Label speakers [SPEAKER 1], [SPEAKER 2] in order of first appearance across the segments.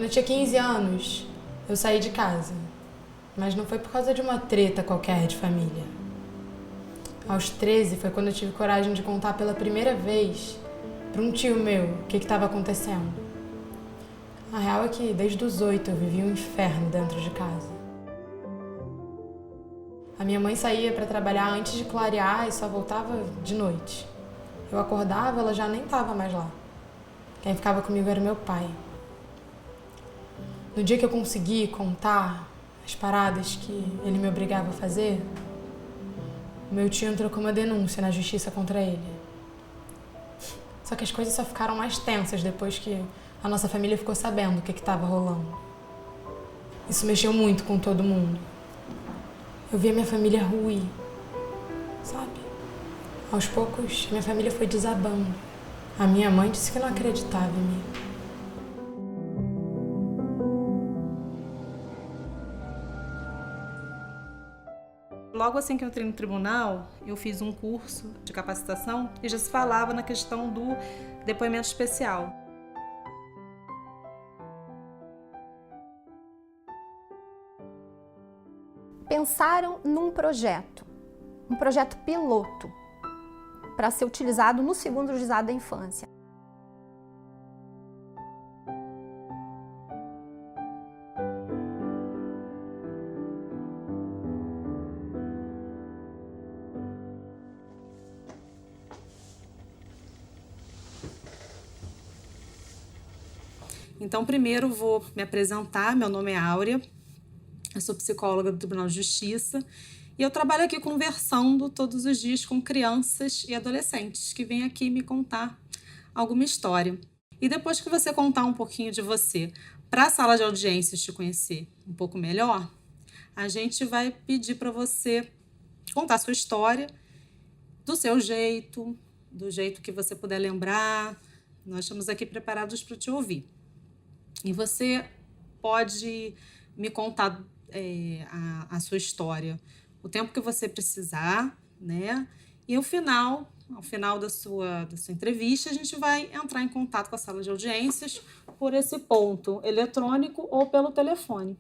[SPEAKER 1] Quando eu tinha 15 anos, eu saí de casa. Mas não foi por causa de uma treta qualquer de família. Aos 13 foi quando eu tive coragem de contar pela primeira vez para um tio meu o que estava acontecendo. A real é que desde os 8 eu vivia um inferno dentro de casa. A minha mãe saía para trabalhar antes de clarear e só voltava de noite. Eu acordava, ela já nem estava mais lá. Quem ficava comigo era meu pai. No dia que eu consegui contar as paradas que ele me obrigava a fazer, meu tio entrou com uma denúncia na justiça contra ele. Só que as coisas só ficaram mais tensas depois que a nossa família ficou sabendo o que estava rolando. Isso mexeu muito com todo mundo. Eu vi a minha família ruir, sabe? Aos poucos, minha família foi desabando. A minha mãe disse que não acreditava em mim.
[SPEAKER 2] Logo assim que eu entrei no tribunal, eu fiz um curso de capacitação e já se falava na questão do depoimento especial.
[SPEAKER 3] Pensaram num projeto, um projeto piloto, para ser utilizado no segundo juizado da infância.
[SPEAKER 2] Então, primeiro vou me apresentar, meu nome é Áurea, eu sou psicóloga do Tribunal de Justiça e eu trabalho aqui conversando todos os dias com crianças e adolescentes que vêm aqui me contar alguma história. E depois que você contar um pouquinho de você para a sala de audiências te conhecer um pouco melhor, a gente vai pedir para você contar a sua história do seu jeito, do jeito que você puder lembrar. Nós estamos aqui preparados para te ouvir. E você pode me contar a sua história o tempo que você precisar, né? E ao final da sua entrevista, a gente vai entrar em contato com a sala de audiências por esse ponto eletrônico ou pelo telefone.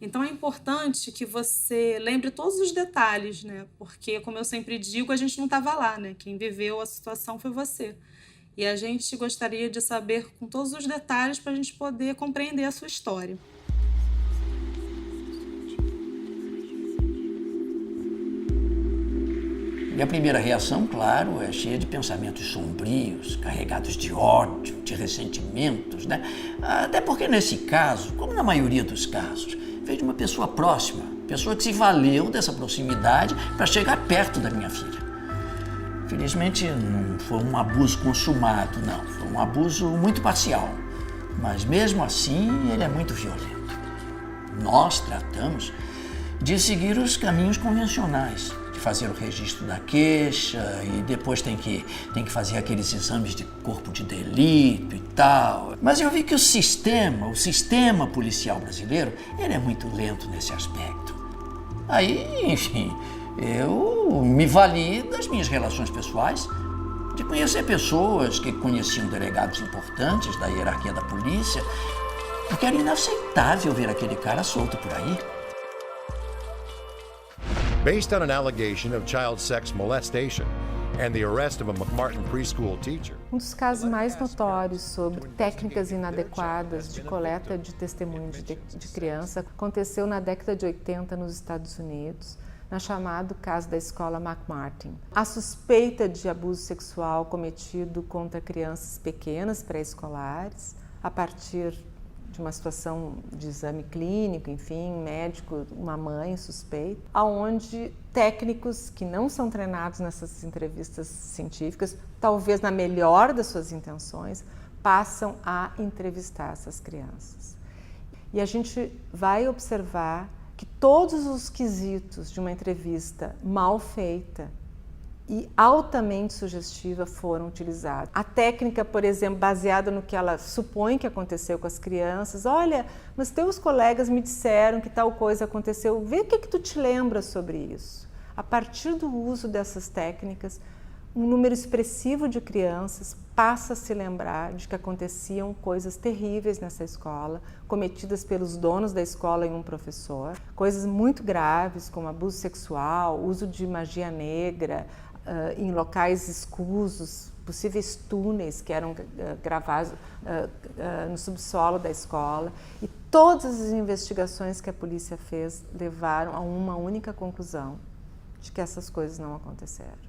[SPEAKER 2] Então, é importante que você lembre todos os detalhes, né? Porque, como eu sempre digo, a gente não estava lá, né? Quem viveu a situação foi você. E a gente gostaria de saber com todos os detalhes para a gente poder compreender a sua história.
[SPEAKER 4] Minha primeira reação, claro, é cheia de pensamentos sombrios, carregados de ódio, de ressentimentos, né? Até porque nesse caso, como na maioria dos casos, veio de uma pessoa próxima, pessoa que se valeu dessa proximidade para chegar perto da minha filha. Felizmente não foi um abuso consumado, não. Foi um abuso muito parcial. Mas mesmo assim, ele é muito violento. Nós tratamos de seguir os caminhos convencionais, de fazer o registro da queixa e depois tem que fazer aqueles exames de corpo de delito e tal. Mas eu vi que o sistema policial brasileiro, ele é muito lento nesse aspecto. Aí, enfim, eu me vali das minhas relações pessoais, de conhecer pessoas que conheciam delegados importantes da hierarquia da polícia, porque era inaceitável ver aquele cara solto por aí.
[SPEAKER 5] Based on an allegation of child sex molestation and the arrest of a McMartin preschool teacher.
[SPEAKER 6] Um dos casos mais notórios sobre técnicas inadequadas de coleta de testemunho de criança aconteceu na década de 80 nos Estados Unidos, no chamado caso da escola McMartin. A suspeita de abuso sexual cometido contra crianças pequenas, pré-escolares, a partir de uma situação de exame clínico, enfim, médico, uma mãe suspeita, aonde técnicos que não são treinados nessas entrevistas científicas, talvez na melhor das suas intenções, passam a entrevistar essas crianças. E a gente vai observar que todos os quesitos de uma entrevista mal feita e altamente sugestiva foram utilizados. A técnica, por exemplo, baseada no que ela supõe que aconteceu com as crianças, olha, mas teus colegas me disseram que tal coisa aconteceu, vê o que tu te lembra sobre isso. A partir do uso dessas técnicas, um número expressivo de crianças passa a se lembrar de que aconteciam coisas terríveis nessa escola, cometidas pelos donos da escola e um professor, coisas muito graves como abuso sexual, uso de magia negra em locais escusos, possíveis túneis que eram gravados no subsolo da escola. E todas as investigações que a polícia fez levaram a uma única conclusão, de que essas coisas não aconteceram.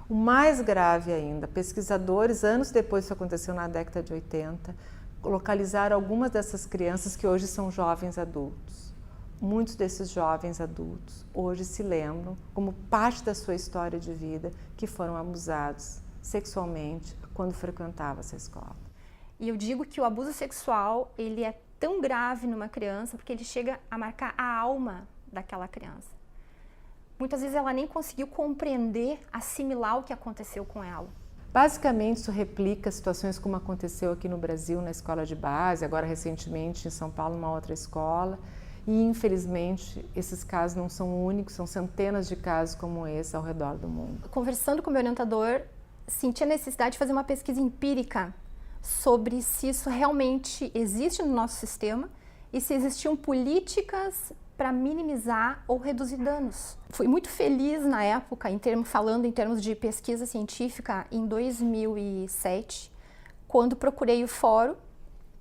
[SPEAKER 6] O mais grave ainda, pesquisadores, anos depois, isso aconteceu na década de 80, localizaram algumas dessas crianças que hoje são jovens adultos. Muitos desses jovens adultos hoje se lembram, como parte da sua história de vida, que foram abusados sexualmente quando frequentavam essa escola.
[SPEAKER 3] E eu digo que o abuso sexual, ele é tão grave numa criança porque ele chega a marcar a alma daquela criança. Muitas vezes ela nem conseguiu compreender, assimilar o que aconteceu com ela.
[SPEAKER 6] Basicamente, isso replica situações como aconteceu aqui no Brasil, na escola de base, agora recentemente em São Paulo, numa outra escola. E, infelizmente, esses casos não são únicos, são centenas de casos como esse ao redor do mundo.
[SPEAKER 3] Conversando com o meu orientador, senti a necessidade de fazer uma pesquisa empírica sobre se isso realmente existe no nosso sistema e se existiam políticas para minimizar ou reduzir danos. Fui muito feliz na época, falando em termos de pesquisa científica, em 2007, quando procurei o fórum.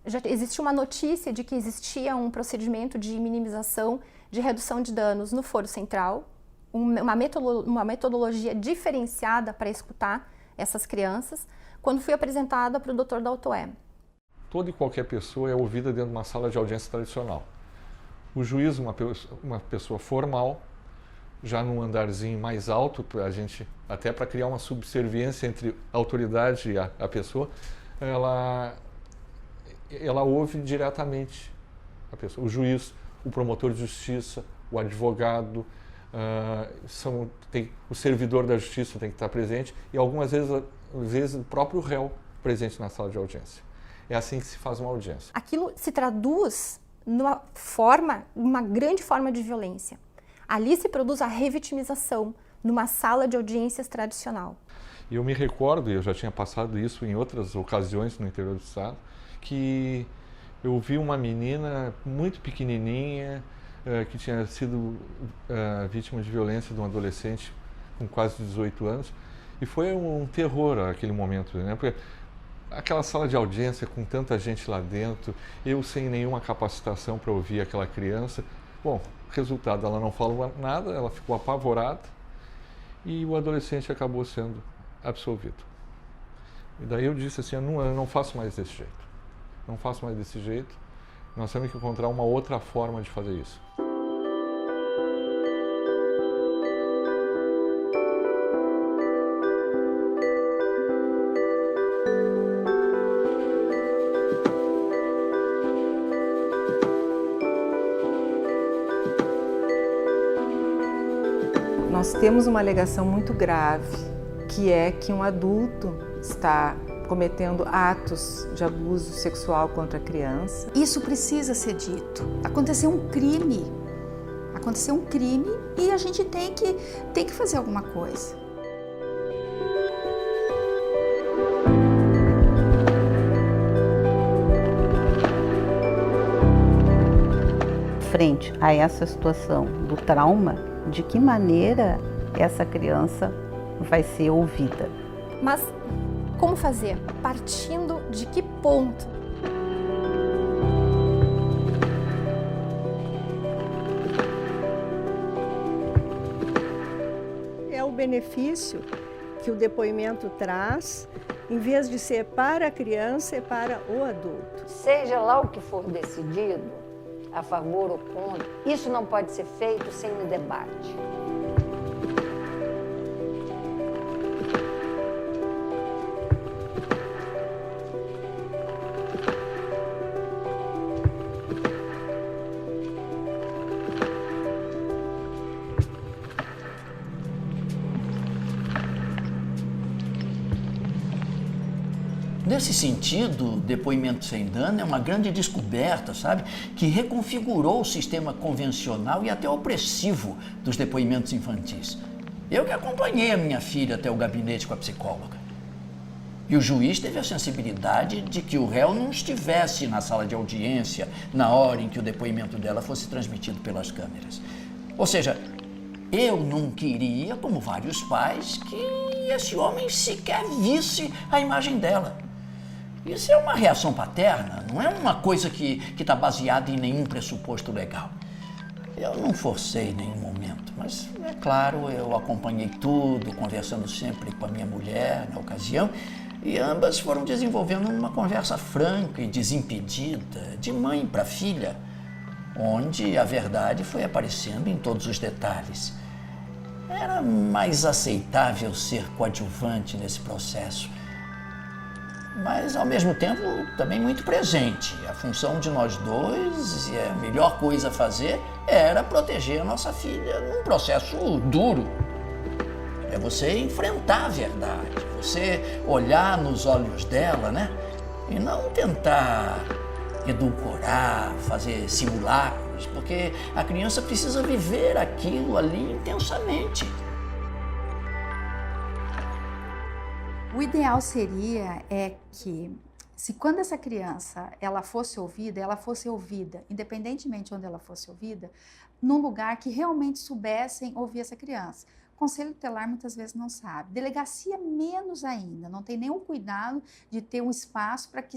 [SPEAKER 3] Já existia uma notícia de que existia um procedimento de minimização, de redução de danos no Foro Central, uma metodologia diferenciada para escutar essas crianças, quando fui apresentada para o Dr. Daltoé.
[SPEAKER 7] Toda e qualquer pessoa é ouvida dentro de uma sala de audiência tradicional. O juiz, uma pessoa formal, já num andarzinho mais alto, até para criar uma subserviência entre a autoridade e a pessoa, ela ouve diretamente a pessoa. O juiz, o promotor de justiça, o advogado, o servidor da justiça tem que estar presente e algumas vezes o próprio réu presente na sala de audiência. É assim que se faz uma audiência.
[SPEAKER 3] Aquilo se traduz numa grande forma de violência. Ali se produz a revitimização numa sala de audiências tradicional.
[SPEAKER 7] E eu me recordo, e eu já tinha passado isso em outras ocasiões no interior do estado, que eu vi uma menina muito pequenininha que tinha sido vítima de violência de um adolescente com quase 18 anos e foi um terror aquele momento, né? Porque aquela sala de audiência com tanta gente lá dentro, eu sem nenhuma capacitação para ouvir aquela criança. Bom, resultado, ela não falou nada, ela ficou apavorada e o adolescente acabou sendo absolvido. E daí eu disse assim, eu não faço mais desse jeito. Não faço mais desse jeito. Nós temos que encontrar uma outra forma de fazer isso.
[SPEAKER 6] Nós temos uma alegação muito grave, que é que um adulto está cometendo atos de abuso sexual contra a criança.
[SPEAKER 8] Isso precisa ser dito. Aconteceu um crime. Aconteceu um crime e a gente tem que fazer alguma coisa.
[SPEAKER 9] Frente a essa situação do trauma, de que maneira essa criança vai ser ouvida?
[SPEAKER 3] Mas como fazer? Partindo de que ponto?
[SPEAKER 10] É o benefício que o depoimento traz, em vez de ser para a criança, é para o adulto.
[SPEAKER 11] Seja lá o que for decidido, a favor ou contra, isso não pode ser feito sem um debate.
[SPEAKER 4] Nesse sentido, o depoimento sem dano é uma grande descoberta, sabe? Que reconfigurou o sistema convencional e até opressivo dos depoimentos infantis. Eu que acompanhei a minha filha até o gabinete com a psicóloga. E o juiz teve a sensibilidade de que o réu não estivesse na sala de audiência na hora em que o depoimento dela fosse transmitido pelas câmeras. Ou seja, eu não queria, como vários pais, que esse homem sequer visse a imagem dela. Isso é uma reação paterna, não é uma coisa que está baseada em nenhum pressuposto legal. Eu não forcei em nenhum momento, mas, é claro, eu acompanhei tudo, conversando sempre com a minha mulher na ocasião, e ambas foram desenvolvendo uma conversa franca e desimpedida, de mãe para filha, onde a verdade foi aparecendo em todos os detalhes. Era mais aceitável ser coadjuvante nesse processo, mas, ao mesmo tempo, também muito presente. A função de nós dois, e a melhor coisa a fazer, era proteger a nossa filha num processo duro. É você enfrentar a verdade, você olhar nos olhos dela, né? E não tentar edulcorar, fazer simulacros, porque a criança precisa viver aquilo ali intensamente.
[SPEAKER 8] O ideal seria que, se quando essa criança ela fosse ouvida, independentemente de onde ela fosse ouvida, num lugar que realmente soubessem ouvir essa criança. O Conselho Tutelar muitas vezes não sabe. Delegacia menos ainda, não tem nenhum cuidado de ter um espaço para que,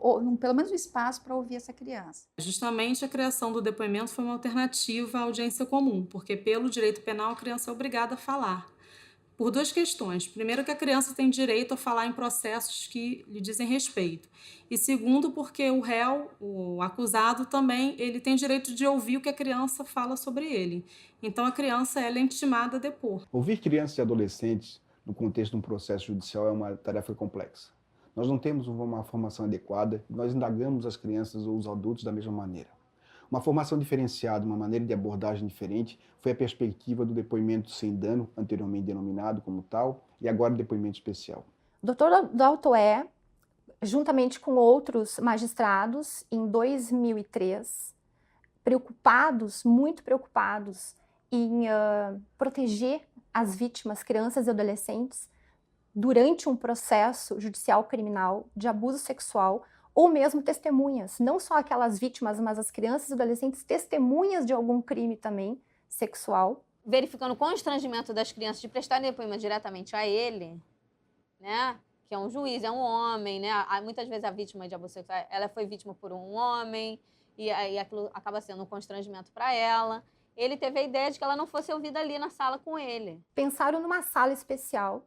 [SPEAKER 8] ou, pelo menos um espaço para ouvir essa criança.
[SPEAKER 2] Justamente a criação do depoimento foi uma alternativa à audiência comum, porque pelo direito penal a criança é obrigada a falar. Por duas questões. Primeiro, que a criança tem direito a falar em processos que lhe dizem respeito. E segundo, porque o réu, o acusado, também ele tem direito de ouvir o que a criança fala sobre ele. Então, a criança ela é intimada a depor.
[SPEAKER 12] Ouvir crianças e adolescentes no contexto de um processo judicial é uma tarefa complexa. Nós não temos uma formação adequada, nós indagamos as crianças ou os adultos da mesma maneira. Uma formação diferenciada, uma maneira de abordagem diferente, foi a perspectiva do depoimento sem dano, anteriormente denominado como tal, e agora depoimento especial.
[SPEAKER 3] O doutor Daltoé, juntamente com outros magistrados, em 2003, muito preocupados em proteger as vítimas, crianças e adolescentes, durante um processo judicial criminal de abuso sexual, ou mesmo testemunhas, não só aquelas vítimas, mas as crianças e adolescentes testemunhas de algum crime também sexual.
[SPEAKER 13] Verificando o constrangimento das crianças de prestarem depoimento diretamente a ele, né? Que é um juiz, é um homem, né? Muitas vezes a vítima de abuso sexual, ela foi vítima por um homem, e aí aquilo acaba sendo um constrangimento para ela. Ele teve a ideia de que ela não fosse ouvida ali na sala com ele.
[SPEAKER 3] Pensaram numa sala especial,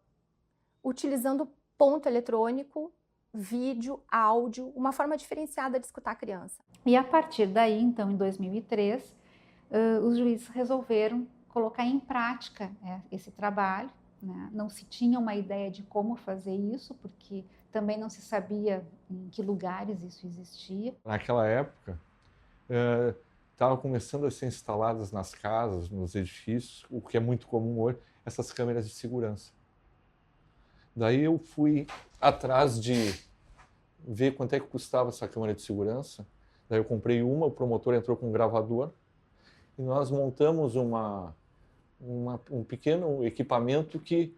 [SPEAKER 3] utilizando ponto eletrônico, vídeo, áudio, uma forma diferenciada de escutar a criança.
[SPEAKER 14] E a partir daí, então, em 2003, os juízes resolveram colocar em prática esse trabalho, né? Não se tinha uma ideia de como fazer isso, porque também não se sabia em que lugares isso existia.
[SPEAKER 7] Naquela época, estavam começando a ser instaladas nas casas, nos edifícios, o que é muito comum hoje, essas câmeras de segurança. Daí eu fui atrás de ver quanto é que custava essa câmera de segurança. Daí eu comprei uma, o promotor entrou com um gravador e nós montamos um pequeno equipamento que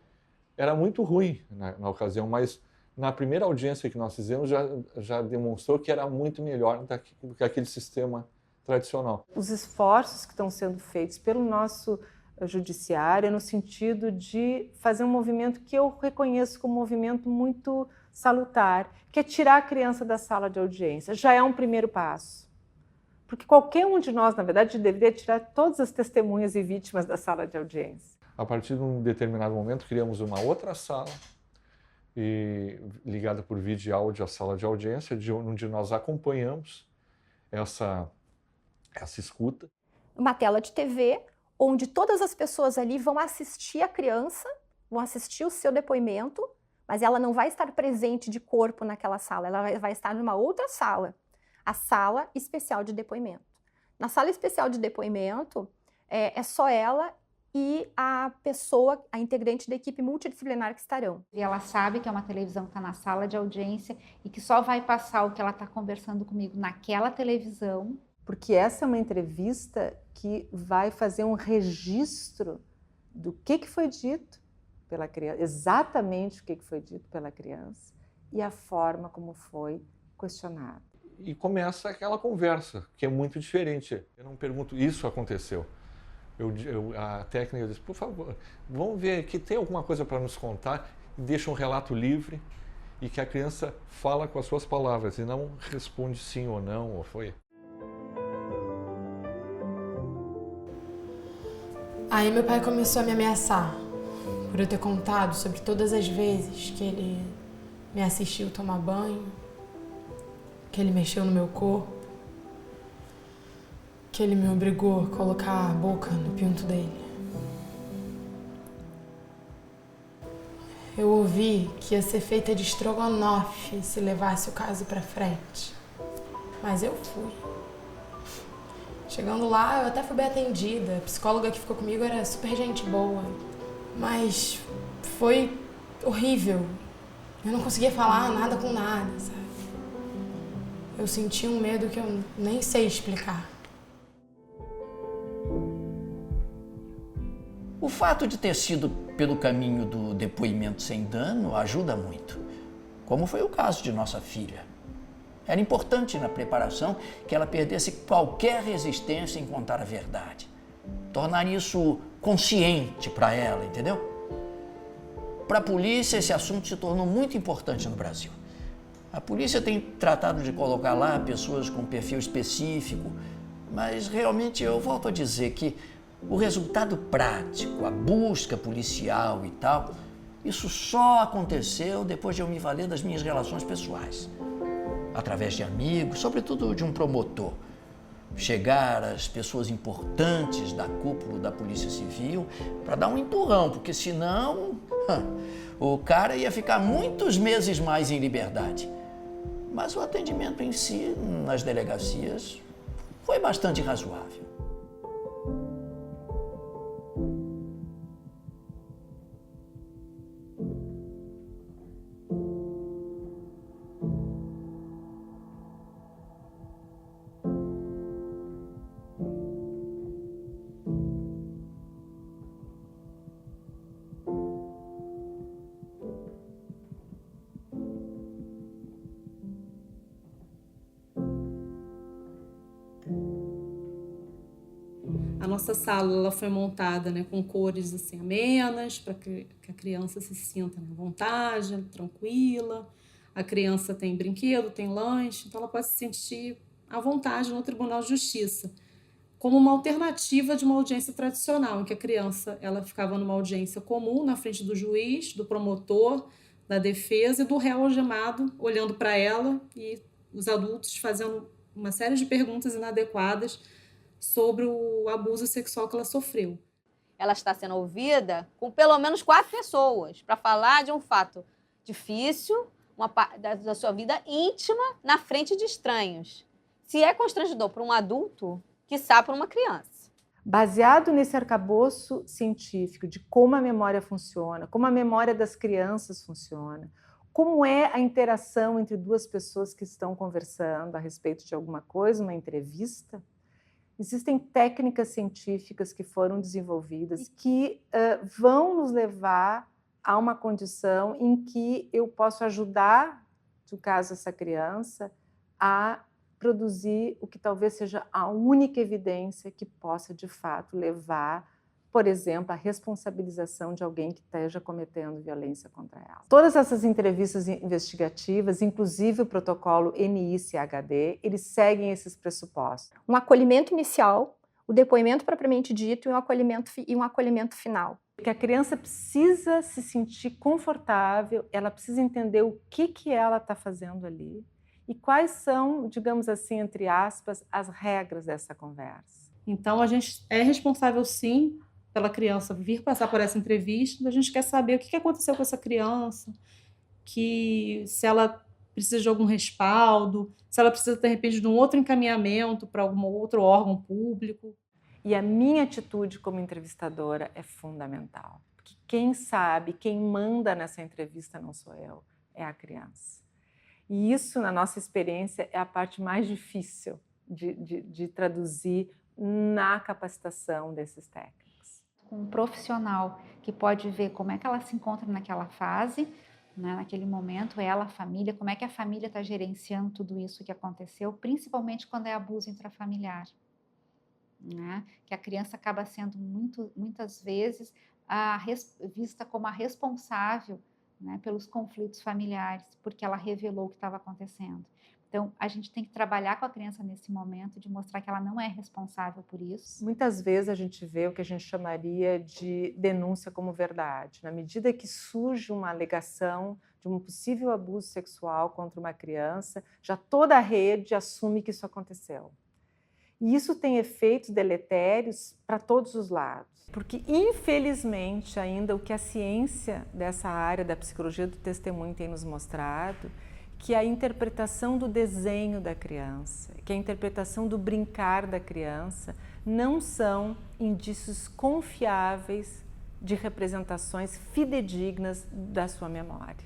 [SPEAKER 7] era muito ruim na ocasião, mas na primeira audiência que nós fizemos já demonstrou que era muito melhor do que aquele sistema tradicional.
[SPEAKER 6] Os esforços que estão sendo feitos pelo nosso judiciário no sentido de fazer um movimento que eu reconheço como um movimento muito salutar, que é tirar a criança da sala de audiência. Já é um primeiro passo. Porque qualquer um de nós, na verdade, deveria tirar todas as testemunhas e vítimas da sala de audiência.
[SPEAKER 7] A partir de um determinado momento, criamos uma outra sala, ligada por vídeo e áudio à sala de audiência, onde nós acompanhamos essa escuta.
[SPEAKER 3] Uma tela de TV, onde todas as pessoas ali vão assistir a criança, vão assistir o seu depoimento, mas ela não vai estar presente de corpo naquela sala, ela vai estar numa outra sala, a sala especial de depoimento. Na sala especial de depoimento, é só ela e a pessoa, a integrante da equipe multidisciplinar que estarão.
[SPEAKER 14] E ela sabe que é uma televisão que está na sala de audiência e que só vai passar o que ela está conversando comigo naquela televisão.
[SPEAKER 6] Porque essa é uma entrevista que vai fazer um registro do que foi dito pela criança, exatamente o que foi dito pela criança e a forma como foi questionado.
[SPEAKER 7] E começa aquela conversa, que é muito diferente. Eu não pergunto, isso aconteceu. A técnica diz, por favor, vamos ver que tem alguma coisa para nos contar, e deixa um relato livre e que a criança fala com as suas palavras e não responde sim ou não, ou foi.
[SPEAKER 1] Aí meu pai começou a me ameaçar por eu ter contado sobre todas as vezes que ele me assistiu tomar banho, que ele mexeu no meu corpo, que ele me obrigou a colocar a boca no pinto dele. Eu ouvi que ia ser feita de estrogonofe se levasse o caso pra frente. Mas eu fui. Chegando lá, eu até fui bem atendida. A psicóloga que ficou comigo era super gente boa. Mas foi horrível. Eu não conseguia falar nada com nada, sabe? Eu senti um medo que eu nem sei explicar.
[SPEAKER 4] O fato de ter sido pelo caminho do depoimento sem dano ajuda muito, como foi o caso de nossa filha. Era importante na preparação que ela perdesse qualquer resistência em contar a verdade. Tornar isso consciente para ela, entendeu? Para a polícia, esse assunto se tornou muito importante no Brasil. A polícia tem tratado de colocar lá pessoas com perfil específico, mas realmente eu volto a dizer que o resultado prático, a busca policial e tal, isso só aconteceu depois de eu me valer das minhas relações pessoais. Através de amigos, sobretudo de um promotor. Chegar às pessoas importantes da cúpula da Polícia Civil para dar um empurrão, porque senão o cara ia ficar muitos meses mais em liberdade. Mas o atendimento em si, nas delegacias, foi bastante razoável.
[SPEAKER 2] A nossa sala ela foi montada, né, com cores assim, amenas, para que a criança se sinta à vontade, tranquila. A criança tem brinquedo, tem lanche, então ela pode se sentir à vontade no Tribunal de Justiça, como uma alternativa de uma audiência tradicional, em que a criança ela ficava numa audiência comum na frente do juiz, do promotor, da defesa e do réu algemado, olhando para ela e os adultos fazendo uma série de perguntas inadequadas sobre o abuso sexual que ela sofreu.
[SPEAKER 13] Ela está sendo ouvida com pelo menos 4 pessoas para falar de um fato difícil, da sua vida íntima na frente de estranhos. Se é constrangedor para um adulto, quiçá para uma criança.
[SPEAKER 6] Baseado nesse arcabouço científico de como a memória funciona, como a memória das crianças funciona, como é a interação entre duas pessoas que estão conversando a respeito de alguma coisa, uma entrevista, existem técnicas científicas que foram desenvolvidas que vão nos levar a uma condição em que eu posso ajudar, no caso essa criança, a produzir o que talvez seja a única evidência que possa, de fato, levar, por exemplo, à responsabilização de alguém que esteja cometendo violência contra ela. Todas essas entrevistas investigativas, inclusive o protocolo NICHD, eles seguem esses pressupostos.
[SPEAKER 3] Um acolhimento inicial, o depoimento propriamente dito e um acolhimento final.
[SPEAKER 6] Porque a criança precisa se sentir confortável, ela precisa entender o que ela está fazendo ali e quais são, digamos assim, entre aspas, as regras dessa conversa.
[SPEAKER 2] Então, a gente é responsável, sim, pela criança vir passar por essa entrevista. A gente quer saber o que aconteceu com essa criança, se ela precisa de algum respaldo, se ela precisa, de repente, de um outro encaminhamento para algum outro órgão público.
[SPEAKER 6] E a minha atitude como entrevistadora é fundamental. Porque quem sabe, quem manda nessa entrevista não sou eu, é a criança. E isso, na nossa experiência, é a parte mais difícil de traduzir na capacitação desses técnicos.
[SPEAKER 14] com um profissional que pode ver como é que ela se encontra naquela fase, né, naquele momento, ela, a família, como é que a família está gerenciando tudo isso que aconteceu, principalmente quando é abuso intrafamiliar, né, que a criança acaba sendo muitas vezes vista como a responsável, né, pelos conflitos familiares, porque ela revelou o que estava acontecendo. Então, a gente tem que trabalhar com a criança nesse momento de mostrar que ela não é responsável por isso.
[SPEAKER 6] Muitas vezes a gente vê o que a gente chamaria de denúncia como verdade. Na medida que surge uma alegação de um possível abuso sexual contra uma criança, já toda a rede assume que isso aconteceu. E isso tem efeitos deletérios para todos os lados. Porque, infelizmente, ainda o que a ciência dessa área da psicologia do testemunho tem nos mostrado, que a interpretação do desenho da criança, que a interpretação do brincar da criança não são indícios confiáveis de representações fidedignas da sua memória.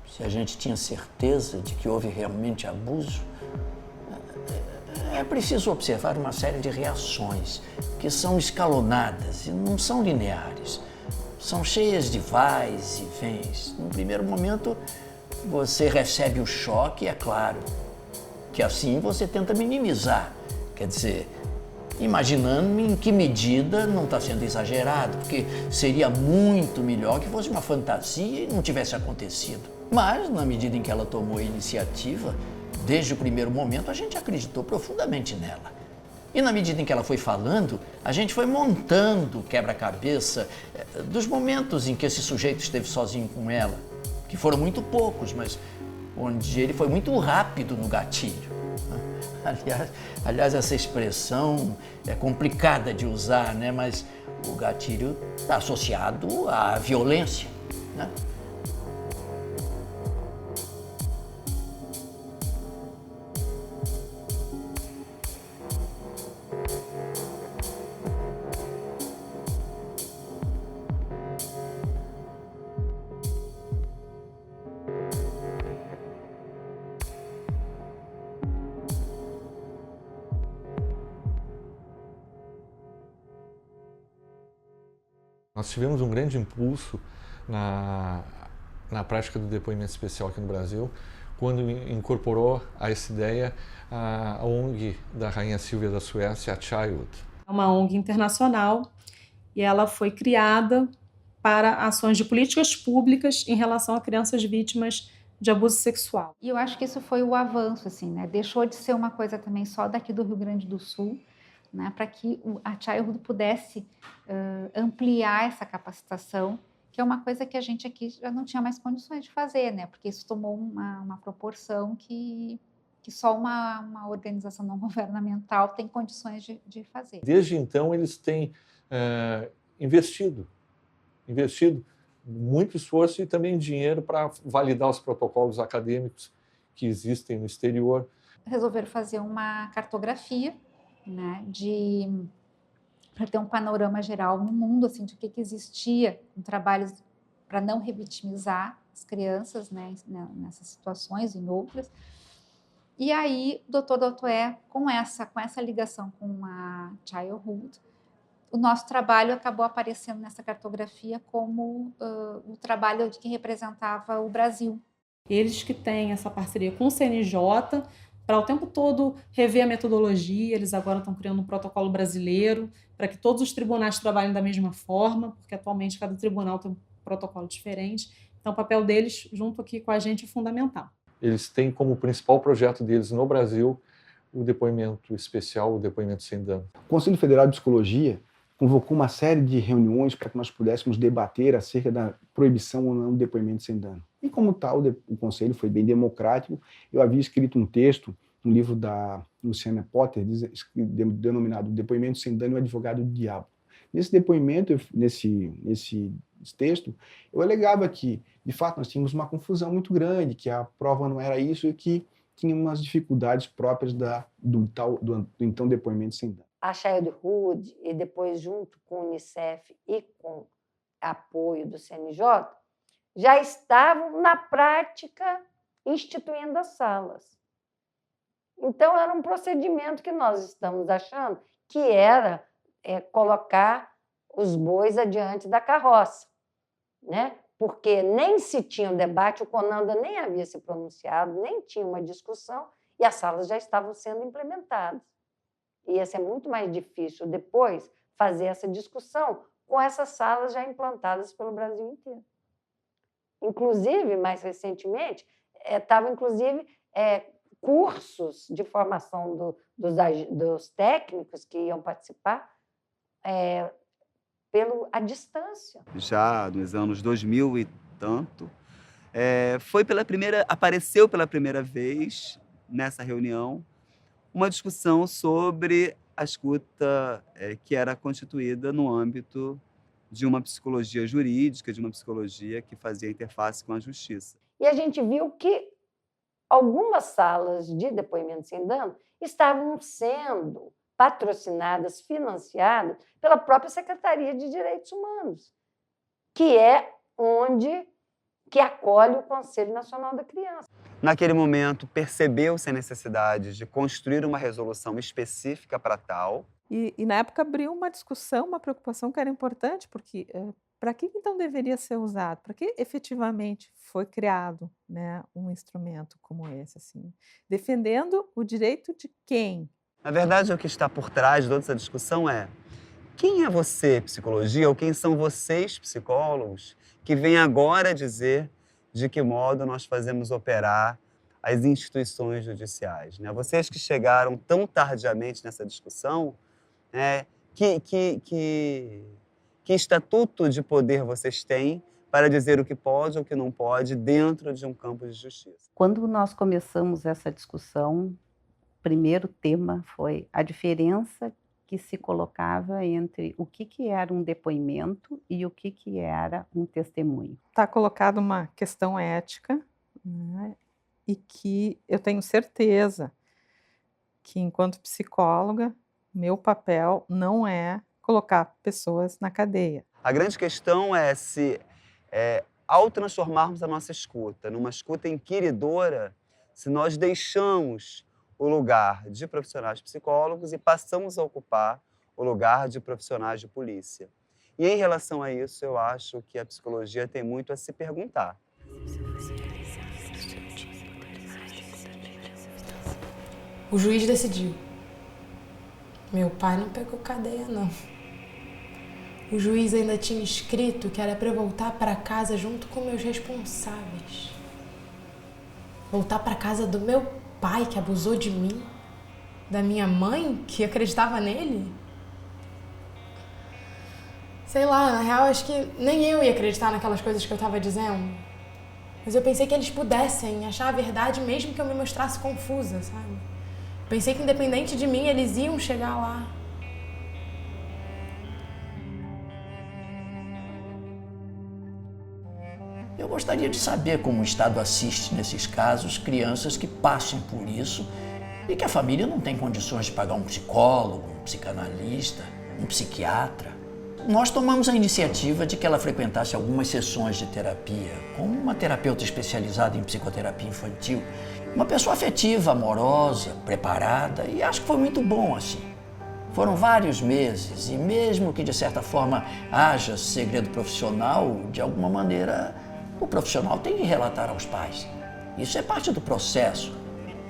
[SPEAKER 4] Se a gente tinha certeza de que houve realmente abuso, é preciso observar uma série de reações que são escalonadas e não são lineares. São cheias de vais e vens. No primeiro momento, você recebe o choque, é claro, que assim você tenta minimizar. Quer dizer, imaginando em que medida não está sendo exagerado, porque seria muito melhor que fosse uma fantasia e não tivesse acontecido. Mas, na medida em que ela tomou a iniciativa, desde o primeiro momento, a gente acreditou profundamente nela. E na medida em que ela foi falando, a gente foi montando o quebra-cabeça dos momentos em que esse sujeito esteve sozinho com ela, que foram muito poucos, mas onde ele foi muito rápido no gatilho. Aliás, essa expressão é complicada de usar, né? Mas o gatilho está associado à violência, né?
[SPEAKER 7] Nós tivemos um grande impulso na prática do depoimento especial aqui no Brasil, quando incorporou a essa ideia a ONG da Rainha Silvia da Suécia, a Child.
[SPEAKER 2] É uma ONG internacional e ela foi criada para ações de políticas públicas em relação a crianças vítimas de abuso sexual.
[SPEAKER 14] E eu acho que isso foi o avanço, assim, né? Deixou de ser uma coisa também só daqui do Rio Grande do Sul, né, para que a Childhood pudesse ampliar essa capacitação, que é uma coisa que a gente aqui já não tinha mais condições de fazer, né, porque isso tomou uma proporção que só uma organização não governamental tem condições de fazer.
[SPEAKER 7] Desde então, eles têm investido muito esforço e também dinheiro para validar os protocolos acadêmicos que existem no exterior.
[SPEAKER 14] Resolveram fazer uma cartografia, né, para ter um panorama geral no mundo, assim, de que existia em trabalhos para não revitimizar as crianças, né, nessas situações e em outras. E aí, o Dr. Doutoé, com essa ligação com a Childhood, o nosso trabalho acabou aparecendo nessa cartografia como o trabalho de que representava o Brasil.
[SPEAKER 2] Eles que têm essa parceria com o CNJ, para o tempo todo rever a metodologia, eles agora estão criando um protocolo brasileiro para que todos os tribunais trabalhem da mesma forma, porque atualmente cada tribunal tem um protocolo diferente. Então o papel deles junto aqui com a gente é fundamental.
[SPEAKER 7] Eles têm como principal projeto deles no Brasil o depoimento especial, o depoimento sem dano.
[SPEAKER 12] O Conselho Federal de Psicologia convocou uma série de reuniões para que nós pudéssemos debater acerca da proibição ou não do depoimento sem dano. E como tal, o Conselho foi bem democrático. Eu havia escrito um texto, um livro da Luciana Potter, denominado Depoimento sem dano e o advogado do diabo. Nesse depoimento, nesse texto, eu alegava que, de fato, nós tínhamos uma confusão muito grande, que a prova não era isso e que tinha umas dificuldades próprias do então depoimento sem dano.
[SPEAKER 11] A Childhood, e depois junto com o Unicef e com apoio do CNJ, já estavam na prática instituindo as salas. Então, era um procedimento que nós estamos achando que era colocar os bois adiante da carroça, né? Porque nem se tinha um debate, o Conanda nem havia se pronunciado, nem tinha uma discussão, e as salas já estavam sendo implementadas. E ia ser muito mais difícil depois fazer essa discussão com essas salas já implantadas pelo Brasil inteiro. Inclusive, mais recentemente, estavam cursos de formação dos técnicos que iam participar à distância.
[SPEAKER 15] Já nos anos 2000 e tanto, apareceu pela primeira vez nessa reunião uma discussão sobre a escuta que era constituída no âmbito de uma psicologia jurídica, de uma psicologia que fazia interface com a justiça.
[SPEAKER 11] E a gente viu que algumas salas de depoimento sem dano estavam sendo patrocinadas, financiadas pela própria Secretaria de Direitos Humanos, que é que acolhe o Conselho Nacional da Criança.
[SPEAKER 15] Naquele momento, percebeu-se a necessidade de construir uma resolução específica para tal.
[SPEAKER 16] E na época abriu uma discussão, uma preocupação que era importante, porque para que então deveria ser usado? Para que efetivamente foi criado, né, um instrumento como esse, assim, defendendo o direito de quem?
[SPEAKER 15] Na verdade, o que está por trás de toda essa discussão é: quem é você, psicologia, ou quem são vocês, psicólogos, que vêm agora dizer de que modo nós fazemos operar as instituições judiciais, né? Vocês que chegaram tão tardiamente nessa discussão, que estatuto de poder vocês têm para dizer o que pode ou o que não pode dentro de um campo de justiça?
[SPEAKER 9] Quando nós começamos essa discussão, o primeiro tema foi a diferença que se colocava entre o que era um depoimento e o que era um testemunho.
[SPEAKER 16] Está colocada uma questão ética, né, e que eu tenho certeza que, enquanto psicóloga, meu papel não é colocar pessoas na cadeia.
[SPEAKER 15] A grande questão é se, ao transformarmos a nossa escuta numa escuta inquiridora, se nós deixamos o lugar de profissionais psicólogos e passamos a ocupar o lugar de profissionais de polícia. E em relação a isso, eu acho que a psicologia tem muito a se perguntar.
[SPEAKER 1] O juiz decidiu. Meu pai não pegou cadeia, não. O juiz ainda tinha escrito que era para eu voltar para casa junto com meus responsáveis. Voltar para casa do meu pai, que abusou de mim, da minha mãe, que acreditava nele. Sei lá, na real, acho que nem eu ia acreditar naquelas coisas que eu estava dizendo. Mas eu pensei que eles pudessem achar a verdade mesmo que eu me mostrasse confusa, sabe? Pensei que, independente de mim, eles iam chegar lá.
[SPEAKER 4] Eu gostaria de saber como o Estado assiste, nesses casos, crianças que passam por isso e que a família não tem condições de pagar um psicólogo, um psicanalista, um psiquiatra. Nós tomamos a iniciativa de que ela frequentasse algumas sessões de terapia com uma terapeuta especializada em psicoterapia infantil, uma pessoa afetiva, amorosa, preparada, e acho que foi muito bom assim. Foram vários meses e mesmo que de certa forma haja segredo profissional, de alguma maneira o profissional tem que relatar aos pais. Isso é parte do processo.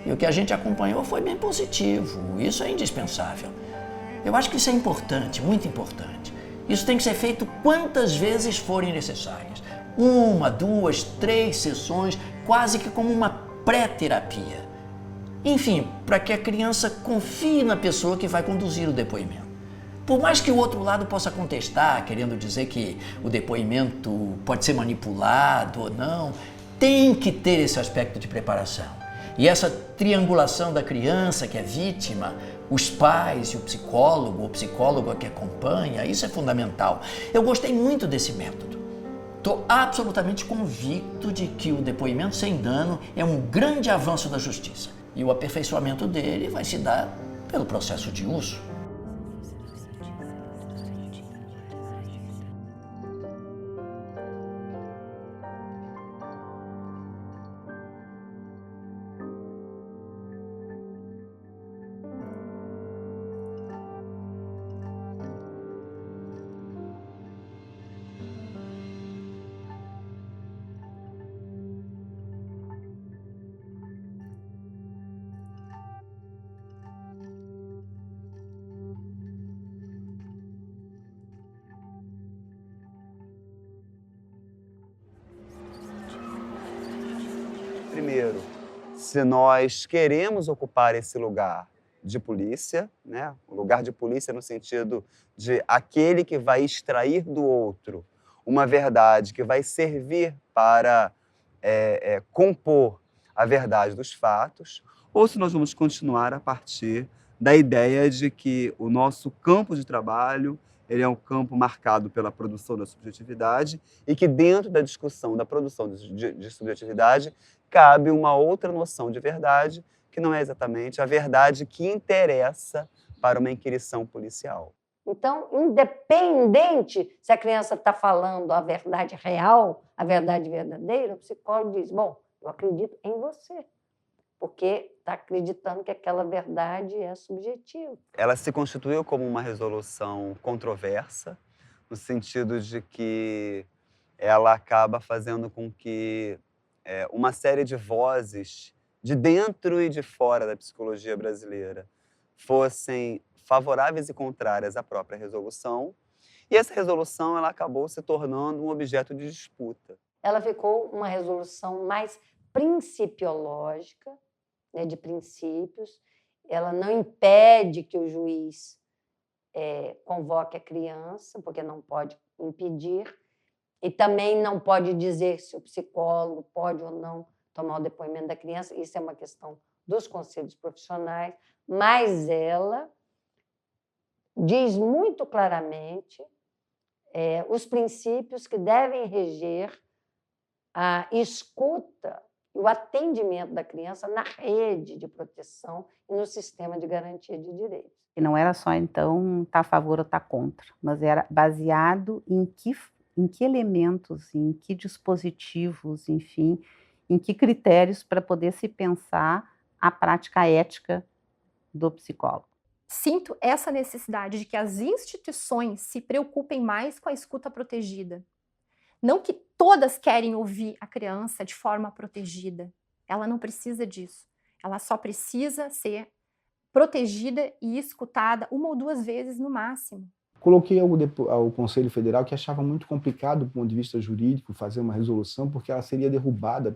[SPEAKER 4] E o que a gente acompanhou foi bem positivo. Isso é indispensável. Eu acho que isso é importante, muito importante. Isso tem que ser feito quantas vezes forem necessárias. 1, 2, 3 sessões, quase que como uma pré-terapia. Enfim, para que a criança confie na pessoa que vai conduzir o depoimento. Por mais que o outro lado possa contestar, querendo dizer que o depoimento pode ser manipulado ou não, tem que ter esse aspecto de preparação. E essa triangulação da criança que é vítima, os pais e o psicólogo, ou psicóloga que acompanha, isso é fundamental. Eu gostei muito desse método. Estou absolutamente convicto de que o depoimento sem dano é um grande avanço da justiça. E o aperfeiçoamento dele vai se dar pelo processo de uso.
[SPEAKER 15] se nós queremos ocupar esse lugar de polícia, né? O lugar de polícia no sentido de aquele que vai extrair do outro uma verdade que vai servir para compor a verdade dos fatos, ou se nós vamos continuar a partir da ideia de que o nosso campo de trabalho ele é um campo marcado pela produção da subjetividade e que dentro da discussão da produção de subjetividade cabe uma outra noção de verdade que não é exatamente a verdade que interessa para uma inquirição policial.
[SPEAKER 11] Então, independente se a criança está falando a verdade real, a verdade verdadeira, o psicólogo diz, bom, eu acredito em você, porque está acreditando que aquela verdade é subjetiva.
[SPEAKER 15] Ela se constituiu como uma resolução controversa, no sentido de que ela acaba fazendo com que uma série de vozes de dentro e de fora da psicologia brasileira fossem favoráveis e contrárias à própria resolução, e essa resolução ela acabou se tornando um objeto de disputa.
[SPEAKER 11] Ela ficou uma resolução mais principiológica, né, de princípios. Ela não impede que o juiz convoque a criança, porque não pode impedir, e também não pode dizer se o psicólogo pode ou não tomar o depoimento da criança. Isso é uma questão dos conselhos profissionais, mas ela diz muito claramente os princípios que devem reger a escuta e o atendimento da criança na rede de proteção e no sistema de garantia de direitos.
[SPEAKER 9] E não era só, então, estar a favor ou estar contra, mas era baseado em que elementos, em que dispositivos, enfim, em que critérios para poder se pensar a prática ética do psicólogo.
[SPEAKER 3] Sinto essa necessidade de que as instituições se preocupem mais com a escuta protegida. Não que todas querem ouvir a criança de forma protegida. Ela não precisa disso. Ela só precisa ser protegida e escutada 1 ou 2 vezes no máximo.
[SPEAKER 12] Coloquei ao Conselho Federal que achava muito complicado, do ponto de vista jurídico, fazer uma resolução, porque ela seria derrubada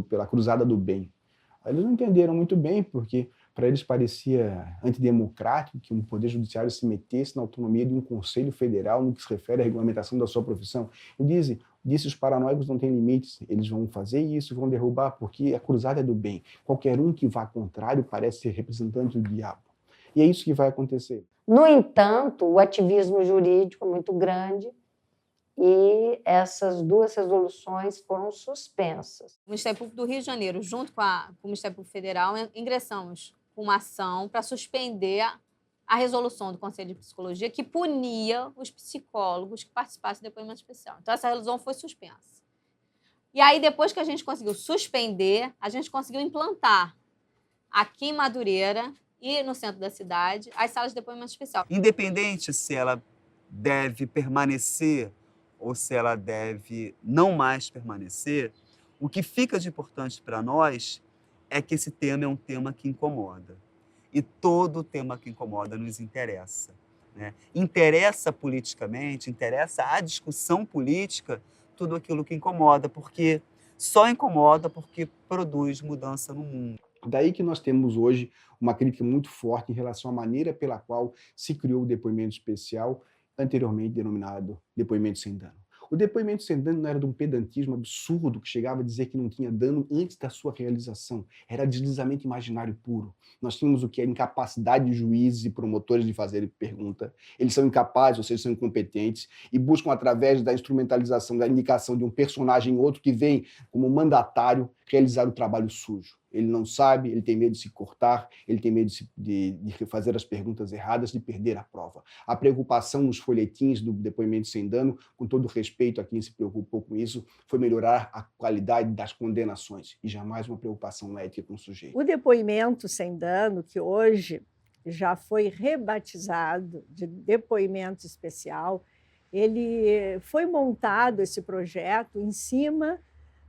[SPEAKER 12] pela Cruzada do Bem. Eles não entenderam muito bem, porque para eles parecia antidemocrático que um poder judiciário se metesse na autonomia de um Conselho Federal no que se refere à regulamentação da sua profissão. E disse os paranoicos não têm limites, eles vão fazer isso, vão derrubar, porque a Cruzada é do bem. Qualquer um que vá contrário parece ser representante do diabo. E é isso que vai acontecer.
[SPEAKER 11] No entanto, o ativismo jurídico é muito grande e essas 2 resoluções foram suspensas.
[SPEAKER 13] O Ministério Público do Rio de Janeiro, junto com o Ministério Público Federal, ingressamos com uma ação para suspender a resolução do Conselho de Psicologia que punia os psicólogos que participassem do depoimento especial. Então, essa resolução foi suspensa. E aí, depois que a gente conseguiu suspender, a gente conseguiu implantar aqui em Madureira e no centro da cidade as salas de depoimento especial.
[SPEAKER 15] Independente se ela deve permanecer ou se ela deve não mais permanecer, o que fica de importante para nós é que esse tema é um tema que incomoda. E todo tema que incomoda nos interessa, né? Interessa politicamente, interessa a discussão política, tudo aquilo que incomoda, porque só incomoda porque produz mudança no mundo.
[SPEAKER 12] Daí que nós temos hoje uma crítica muito forte em relação à maneira pela qual se criou o depoimento especial, anteriormente denominado depoimento sem dano. O depoimento sem dano não era de um pedantismo absurdo que chegava a dizer que não tinha dano antes da sua realização. Era deslizamento imaginário puro. Nós tínhamos o que? A incapacidade de juízes e promotores de fazer pergunta. Eles são incapazes, ou seja, são incompetentes, e buscam, através da instrumentalização, da indicação de um personagem outro que vem como mandatário, realizar o trabalho sujo. Ele não sabe, ele tem medo de se cortar, ele tem medo de fazer as perguntas erradas, de perder a prova. A preocupação nos folhetins do depoimento sem dano, com todo respeito a quem se preocupou com isso, foi melhorar a qualidade das condenações e jamais uma preocupação ética com o sujeito.
[SPEAKER 10] O depoimento sem dano, que hoje já foi rebatizado de depoimento especial, ele foi montado, esse projeto, em cima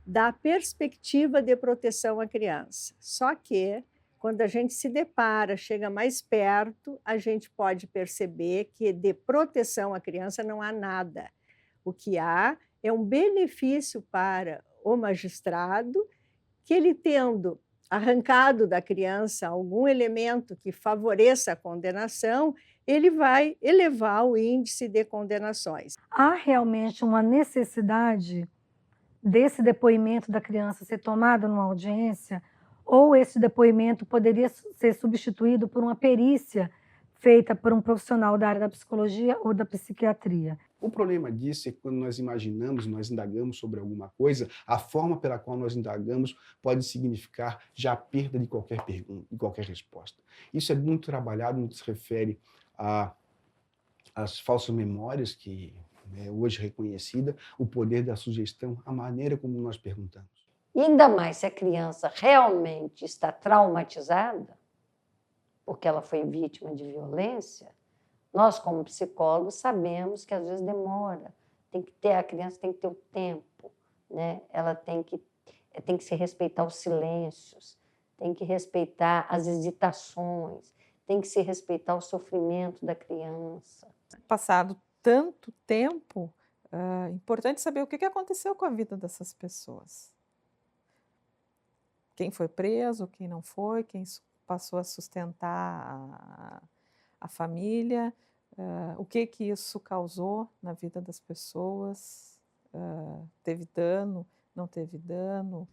[SPEAKER 10] da perspectiva de proteção à criança. Só que, quando a gente se depara, chega mais perto, a gente pode perceber que de proteção à criança não há nada. O que há é um benefício para o magistrado, que ele tendo arrancado da criança algum elemento que favoreça a condenação, ele vai elevar o índice de condenações.
[SPEAKER 17] Há realmente uma necessidade desse depoimento da criança ser tomado numa audiência, ou esse depoimento poderia ser substituído por uma perícia feita por um profissional da área da psicologia ou da psiquiatria?
[SPEAKER 12] O problema disso é que quando nós imaginamos, nós indagamos sobre alguma coisa, a forma pela qual nós indagamos pode significar já a perda de qualquer pergunta, de qualquer resposta. Isso é muito trabalhado no que se refere às falsas memórias, que é hoje reconhecida, o poder da sugestão, a maneira como nós perguntamos.
[SPEAKER 11] E ainda mais se a criança realmente está traumatizada, porque ela foi vítima de violência, nós, como psicólogos, sabemos que às vezes demora. A criança tem que ter o tempo, né? Ela tem que se respeitar os silêncios, tem que respeitar as hesitações, tem que se respeitar o sofrimento da criança.
[SPEAKER 16] Passado tanto tempo, é importante saber o que aconteceu com a vida dessas pessoas. Quem foi preso, quem não foi, quem passou a sustentar a família, o que isso causou na vida das pessoas, teve dano, não teve dano.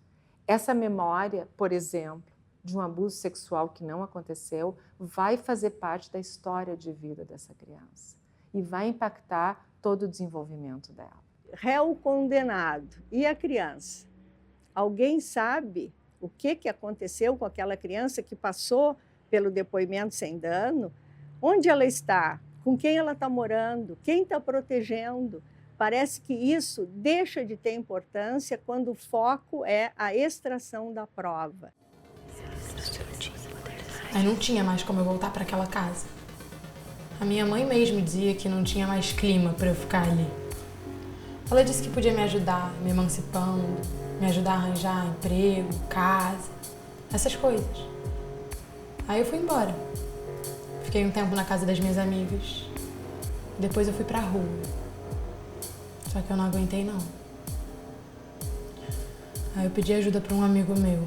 [SPEAKER 6] Essa memória, por exemplo, de um abuso sexual que não aconteceu, vai fazer parte da história de vida dessa criança e vai impactar todo o desenvolvimento dela.
[SPEAKER 10] Réu condenado e a criança? Alguém sabe o que aconteceu com aquela criança que passou pelo depoimento sem dano? Onde ela está? Com quem ela está morando? Quem está protegendo? Parece que isso deixa de ter importância quando o foco é a extração da prova.
[SPEAKER 1] Aí não tinha mais como eu voltar para aquela casa. A minha mãe mesmo dizia que não tinha mais clima para eu ficar ali. Ela disse que podia me ajudar, me emancipando, me ajudar a arranjar emprego, casa, essas coisas. Aí eu fui embora. Fiquei um tempo na casa das minhas amigas. Depois eu fui pra rua. Só que eu não aguentei, não. Aí eu pedi ajuda pra um amigo meu,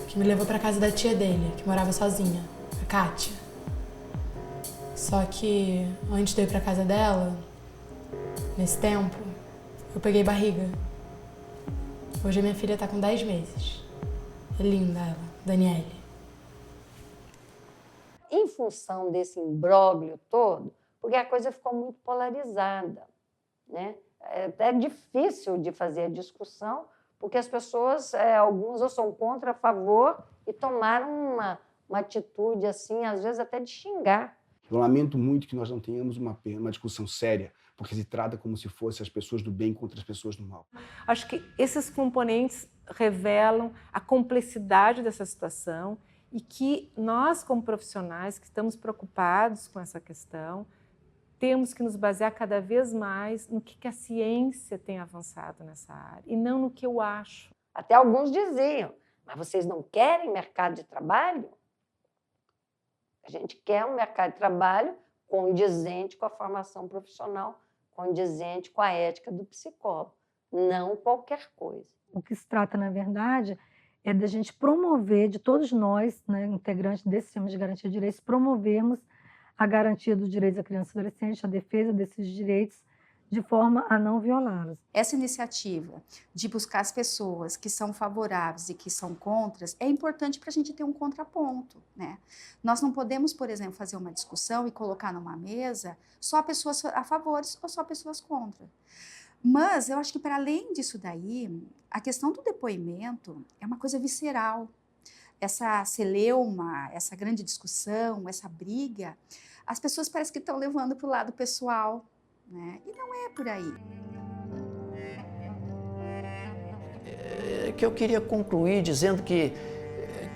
[SPEAKER 1] que me levou pra casa da tia dele, que morava sozinha, a Kátia. Só que antes de eu ir pra casa dela, nesse tempo, eu peguei barriga. Hoje a minha filha tá com 10 meses. É linda ela, Daniele.
[SPEAKER 11] Em função desse imbróglio todo, porque a coisa ficou muito polarizada, né? É difícil de fazer a discussão, porque as pessoas, algumas ou são contra, a favor, e tomaram uma atitude, assim, às vezes até de xingar.
[SPEAKER 12] Eu lamento muito que nós não tenhamos uma discussão séria, porque se trata como se fossem as pessoas do bem contra as pessoas do mal.
[SPEAKER 6] Acho que esses componentes revelam a complexidade dessa situação e que nós, como profissionais que estamos preocupados com essa questão, temos que nos basear cada vez mais no que a ciência tem avançado nessa área e não no que eu acho.
[SPEAKER 11] Até alguns diziam, mas vocês não querem mercado de trabalho? A gente quer um mercado de trabalho condizente com a formação profissional, condizente com a ética do psicólogo, não qualquer coisa.
[SPEAKER 17] O que se trata, na verdade, é da gente promover, de todos nós, né, integrantes desse sistema de garantia de direitos, promovermos a garantia dos direitos da criança e adolescente, a defesa desses direitos, de forma a não violá-los.
[SPEAKER 8] Essa iniciativa de buscar as pessoas que são favoráveis e que são contras é importante para a gente ter um contraponto, né? Nós não podemos, por exemplo, fazer uma discussão e colocar numa mesa só pessoas a favor ou só pessoas contra. Mas eu acho que, para além disso daí, a questão do depoimento é uma coisa visceral. Essa celeuma, essa grande discussão, essa briga, as pessoas parecem que estão levando para o lado pessoal, né? E não é por aí.
[SPEAKER 4] Que eu queria concluir dizendo que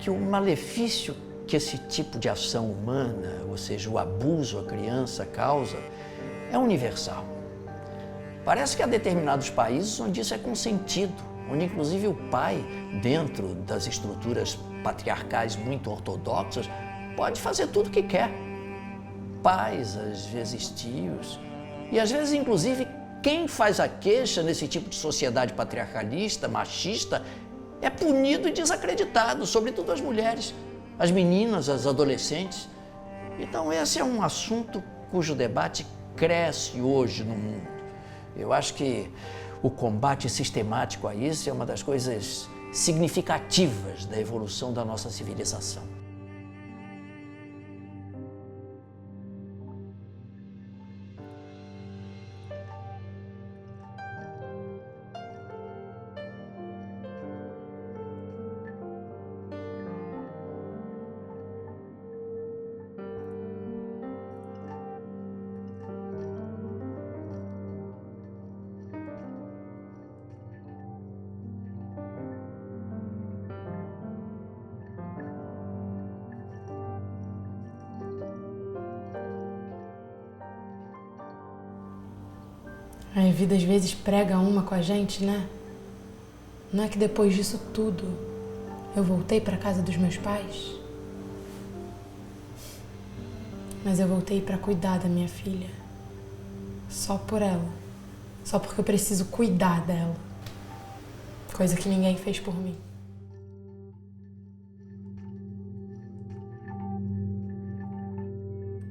[SPEAKER 4] o malefício que esse tipo de ação humana, ou seja, o abuso à criança causa, é universal. Parece que há determinados países onde isso é consentido, onde inclusive o pai, dentro das estruturas patriarcais muito ortodoxas, pode fazer tudo o que quer. Pais, às vezes tios, e às vezes inclusive quem faz a queixa nesse tipo de sociedade patriarcalista, machista, é punido e desacreditado, sobretudo as mulheres, as meninas, as adolescentes. Então esse é um assunto cujo debate cresce hoje no mundo. Eu acho que o combate sistemático a isso é uma das coisas significativas da evolução da nossa civilização.
[SPEAKER 1] A vida às vezes prega uma com a gente, né? Não é que depois disso tudo eu voltei para casa dos meus pais? Mas eu voltei para cuidar da minha filha. Só por ela. Só porque eu preciso cuidar dela. Coisa que ninguém fez por mim.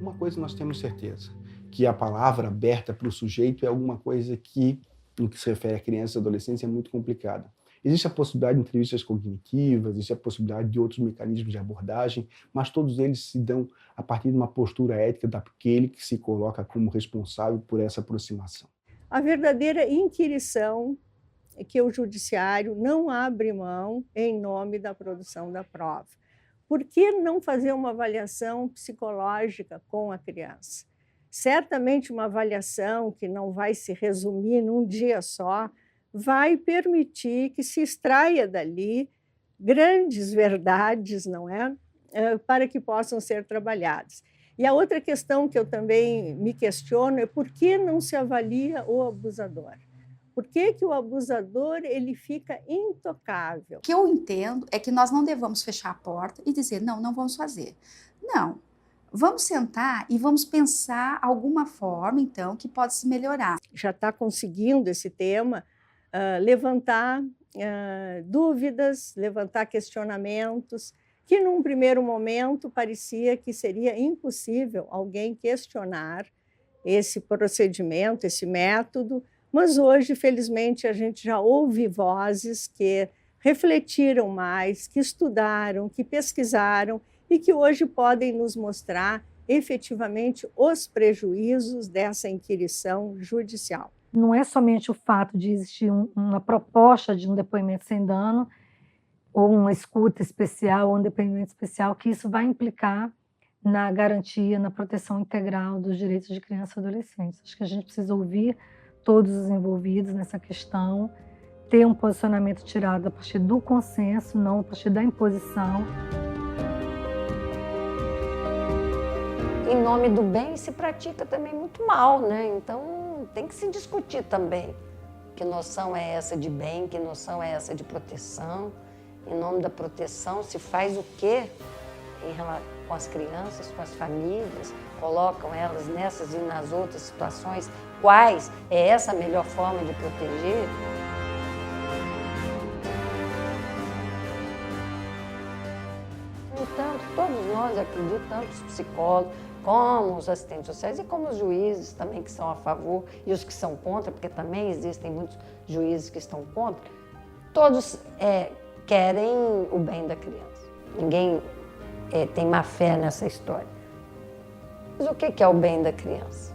[SPEAKER 12] Uma coisa nós temos certeza, que a palavra aberta para o sujeito é alguma coisa que, no que se refere a crianças e adolescentes, é muito complicada. Existe a possibilidade de entrevistas cognitivas, existe a possibilidade de outros mecanismos de abordagem, mas todos eles se dão a partir de uma postura ética daquele que se coloca como responsável por essa aproximação.
[SPEAKER 10] A verdadeira inquirição é que o judiciário não abre mão em nome da produção da prova. Por que não fazer uma avaliação psicológica com a criança? Certamente uma avaliação que não vai se resumir num dia só, vai permitir que se extraia dali grandes verdades, não é? Para que possam ser trabalhadas. E a outra questão que eu também me questiono é por que não se avalia o abusador? Por que o abusador ele fica intocável?
[SPEAKER 8] O que eu entendo é que nós não devemos fechar a porta e dizer, não, não vamos fazer. Não. Vamos sentar e vamos pensar alguma forma, então, que pode se melhorar.
[SPEAKER 10] Já está conseguindo esse tema levantar dúvidas, levantar questionamentos, que num primeiro momento parecia que seria impossível alguém questionar esse procedimento, esse método, mas hoje, felizmente, a gente já ouve vozes que refletiram mais, que estudaram, que pesquisaram e que hoje podem nos mostrar efetivamente os prejuízos dessa inquirição judicial.
[SPEAKER 17] Não é somente o fato de existir uma proposta de um depoimento sem dano, ou uma escuta especial, ou um depoimento especial, que isso vai implicar na garantia, na proteção integral dos direitos de crianças e adolescentes. Acho que a gente precisa ouvir todos os envolvidos nessa questão, ter um posicionamento tirado a partir do consenso, não a partir da imposição.
[SPEAKER 11] Em nome do bem se pratica também muito mal, né? Então tem que se discutir também. Que noção é essa de bem, que noção é essa de proteção? Em nome da proteção se faz o quê com as crianças, com as famílias? Colocam elas nessas e nas outras situações? Quais é essa a melhor forma de proteger? No entanto, todos nós, acredito, tanto os psicólogos, como os assistentes sociais e como os juízes também que são a favor e os que são contra, porque também existem muitos juízes que estão contra, todos querem o bem da criança. Ninguém tem má fé nessa história. Mas o que é o bem da criança?